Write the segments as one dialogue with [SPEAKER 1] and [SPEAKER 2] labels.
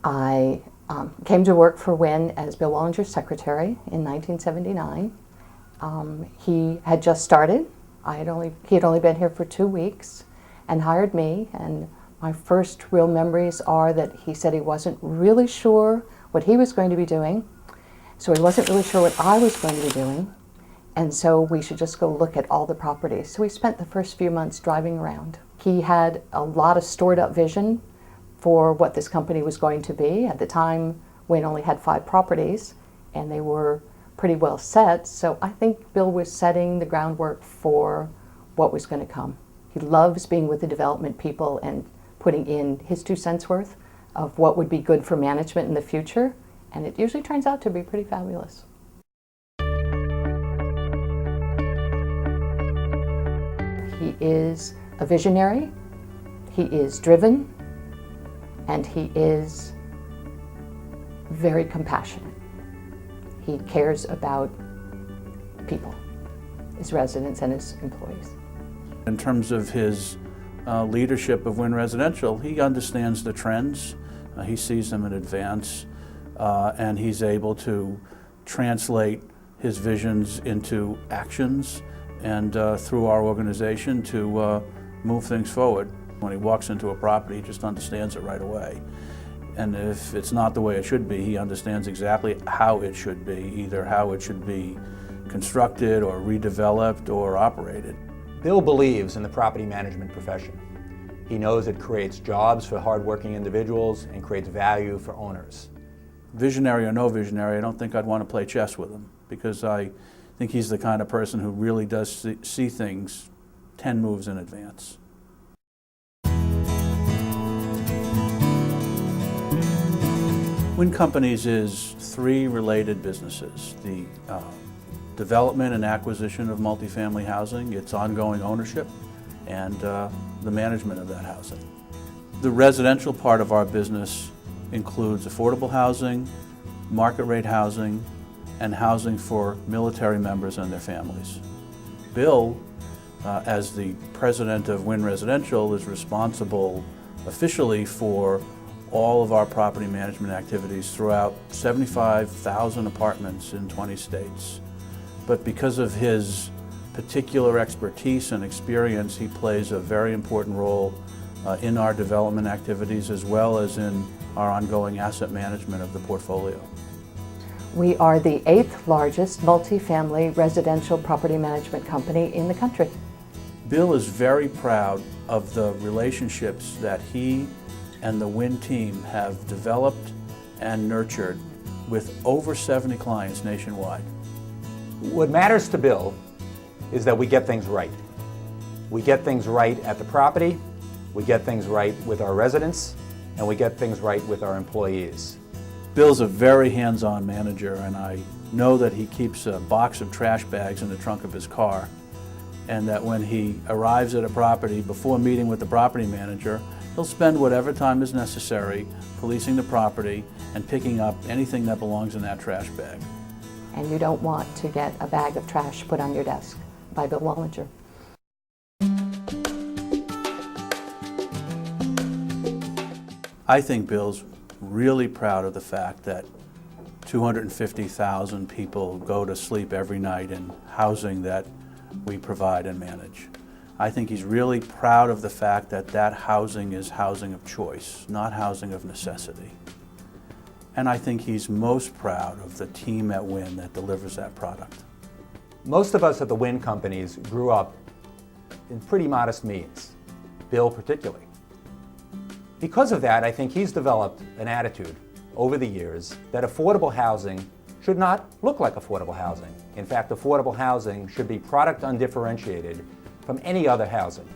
[SPEAKER 1] I came to work for Wynn as Bill Wollinger's secretary in 1979. He had just started. He had only been here for 2 weeks and hired me, and my first real memories are that he said he wasn't really sure what he was going to be doing, so he wasn't really sure what I was going to be doing, and so we should just go look at all the properties. So we spent the first few months driving around. He had a lot of stored up vision for what this company was going to be. At the time, Wynn only had 5 properties, and they were pretty well set, so I think Bill was setting the groundwork for what was going to come. He loves being with the development people and putting in his 2 cents worth of what would be good for management in the future, and it usually turns out to be pretty fabulous. He is a visionary, he is driven, and he is very compassionate. He cares about people, his residents and his employees.
[SPEAKER 2] In terms of his leadership of Wynn Residential, he understands the trends, he sees them in advance, and he's able to translate his visions into actions and through our organization to move things forward. When he walks into a property, he just understands it right away. And if it's not the way it should be, he understands exactly how it should be, either how it should be constructed or redeveloped or operated.
[SPEAKER 3] Bill believes in the property management profession. He knows it creates jobs for hardworking individuals and creates value for owners.
[SPEAKER 2] Visionary or no visionary, I don't think I'd want to play chess with him, because I think he's the kind of person who really does see things 10 moves in advance. Wynn Companies is 3 related businesses: the development and acquisition of multifamily housing, its ongoing ownership, and the management of that housing. The residential part of our business includes affordable housing, market rate housing, and housing for military members and their families. Bill, as the president of Wynn Residential, is responsible officially for all of our property management activities throughout 75,000 apartments in 20 states. But because of his particular expertise and experience, he plays a very important role in our development activities as well as in our ongoing asset management of the portfolio.
[SPEAKER 1] We are the 8th largest multifamily residential property management company in the country.
[SPEAKER 2] Bill is very proud of the relationships that he and the Wynn team have developed and nurtured with over 70 clients nationwide.
[SPEAKER 3] What matters to Bill is that we get things right. We get things right at the property, we get things right with our residents, and we get things right with our employees.
[SPEAKER 2] Bill's a very hands-on manager, and I know that he keeps a box of trash bags in the trunk of his car, and that when he arrives at a property, before meeting with the property manager, he'll spend whatever time is necessary policing the property and picking up anything that belongs in that trash bag.
[SPEAKER 1] And you don't want to get a bag of trash put on your desk by Bill Wollinger.
[SPEAKER 2] I think Bill's really proud of the fact that 250,000 people go to sleep every night in housing that we provide and manage. I think he's really proud of the fact that that housing is housing of choice, not housing of necessity. And I think he's most proud of the team at Wynn that delivers that product.
[SPEAKER 3] Most of us at the Wynn Companies grew up in pretty modest means, Bill particularly. Because of that, I think he's developed an attitude over the years that affordable housing should not look like affordable housing. In fact, affordable housing should be product undifferentiated from any other housing.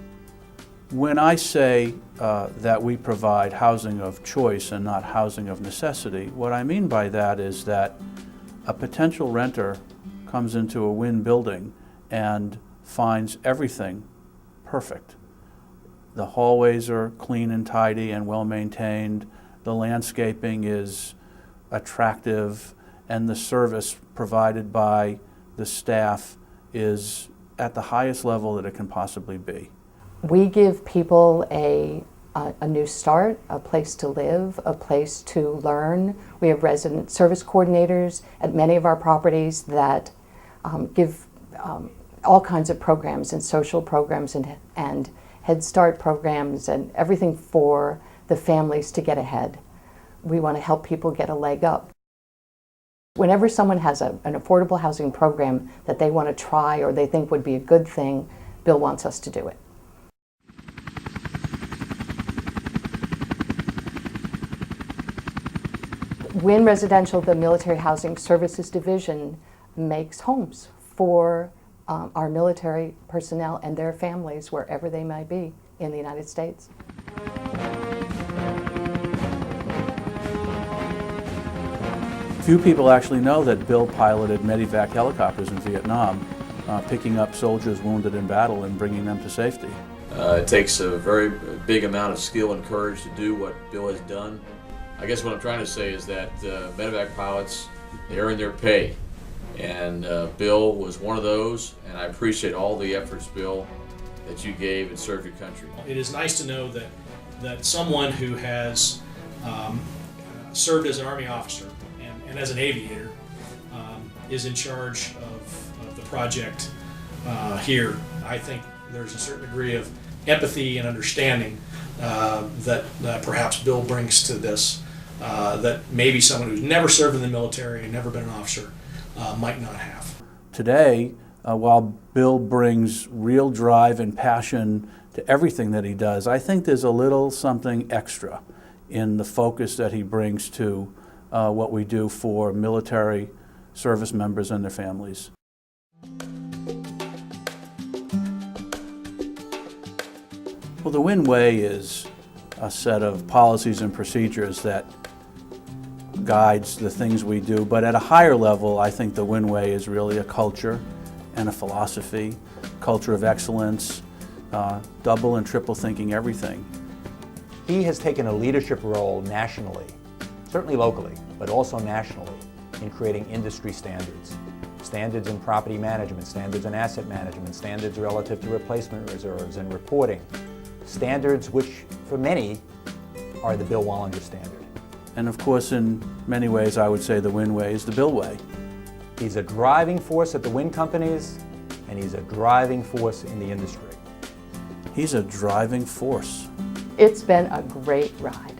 [SPEAKER 2] When I say that we provide housing of choice and not housing of necessity, what I mean by that is that a potential renter comes into a Wynn building and finds everything perfect. The hallways are clean and tidy and well maintained, the landscaping is attractive, and the service provided by the staff is at the highest level that it can possibly be.
[SPEAKER 1] We give people a a new start, a place to live, a place to learn. We have resident service coordinators at many of our properties that give all kinds of programs and social programs and Head Start programs and everything for the families to get ahead. We want to help people get a leg up. Whenever someone has an affordable housing program that they want to try or they think would be a good thing, Bill wants us to do it. Wynn Residential, the Military Housing Services Division, makes homes for our military personnel and their families wherever they may be in the United States.
[SPEAKER 2] Few people actually know that Bill piloted medevac helicopters in Vietnam, picking up soldiers wounded in battle and bringing them to safety.
[SPEAKER 4] It takes a very big amount of skill and courage to do what Bill has done. I guess what I'm trying to say is that medevac pilots, they earn their pay. And Bill was one of those, and I appreciate all the efforts, Bill, that you gave and served your country.
[SPEAKER 5] It is nice to know that someone who has served as an Army officer and as an aviator is in charge of the project here. I think there's a certain degree of empathy and understanding that perhaps Bill brings to this, that maybe someone who's never served in the military and never been an officer might not have.
[SPEAKER 2] Today, while Bill brings real drive and passion to everything that he does, I think there's a little something extra in the focus that he brings to what we do for military service members and their families. Well, the Wynn Way is a set of policies and procedures that guides the things we do, but at a higher level, I think the Wynn Way is really a culture and a philosophy, culture of excellence, double and triple thinking everything.
[SPEAKER 3] He has taken a leadership role nationally, certainly locally, but also nationally, in creating industry standards. Standards in property management, standards in asset management, standards relative to replacement reserves and reporting. Standards which, for many, are the Bill Wollinger standard.
[SPEAKER 2] And of course, in many ways, I would say the Wynn Way is the Bill Way.
[SPEAKER 3] He's a driving force at the Wynn companies, and he's a driving force in the industry.
[SPEAKER 2] He's a driving force.
[SPEAKER 1] It's been a great ride.